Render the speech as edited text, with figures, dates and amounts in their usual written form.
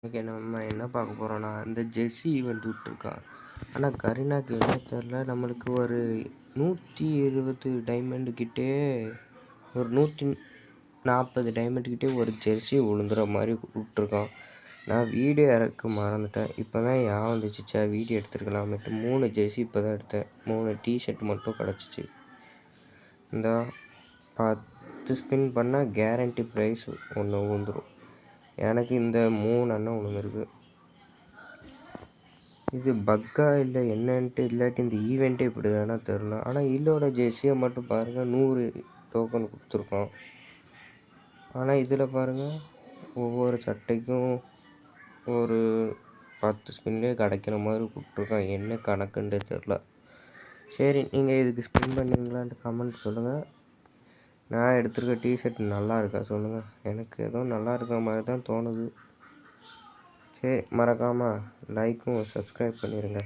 இன்னைக்கு நம்ம என்ன பார்க்க போகிறோன்னா, இந்த ஜெர்சி ஈவெண்ட் விட்டுருக்கான். ஆனால் கரீனாக்கு என்ன தெரில, நம்மளுக்கு ஒரு 120 டைமண்டு கிட்டே, ஒரு 140 டைமண்டு கிட்டே ஒரு ஜெர்சி விழுந்துற மாதிரி விட்ருக்கான். நான் வீடியோ இறக்க மறந்துட்டேன். இப்போ தான் வந்துச்சுச்சா வீடியோ எடுத்துருக்கலாமேட்டு 3 ஜெர்சி இப்போ தான் எடுத்தேன். 3 டிஷர்ட் மட்டும் கிடச்சிச்சு. இந்த 10 ஸ்பின் பண்ணால் கேரண்டி ப்ரைஸ் ஒன்று விழுந்துடும். எனக்கு இந்த 3 அண்ணன் விழுந்துருக்கு. இது பக்கா இல்லை என்னன்ட்டு, இல்லாட்டி இந்த ஈவெண்ட்டே இப்படி வேணால் தெரில. ஆனால் இதோட ஜெர்சியை மட்டும் பாருங்கள், 100 டோக்கன் கொடுத்துருக்கோம். ஆனால் இதில் பாருங்கள், ஒவ்வொரு சட்டைக்கும் ஒரு 10 ஸ்பின்லேயே கிடைக்கிற மாதிரி கொடுத்துருக்கோம். என்ன கணக்குன்றே தெரில. சரி, நீங்கள் இதுக்கு ஸ்பின் பண்ணுவீங்களான்ட்டு கமெண்ட் சொல்லுங்கள். நான் எடுத்துருக்க டிஷர்ட் நல்லா இருக்கா சொல்லுங்கள். எனக்கு ஏதோ நல்லா இருக்கிற மாதிரி தான் தோணுது. சரி, மறக்காமல் லைக்கும் சப்ஸ்கிரைப் பண்ணிடுங்க.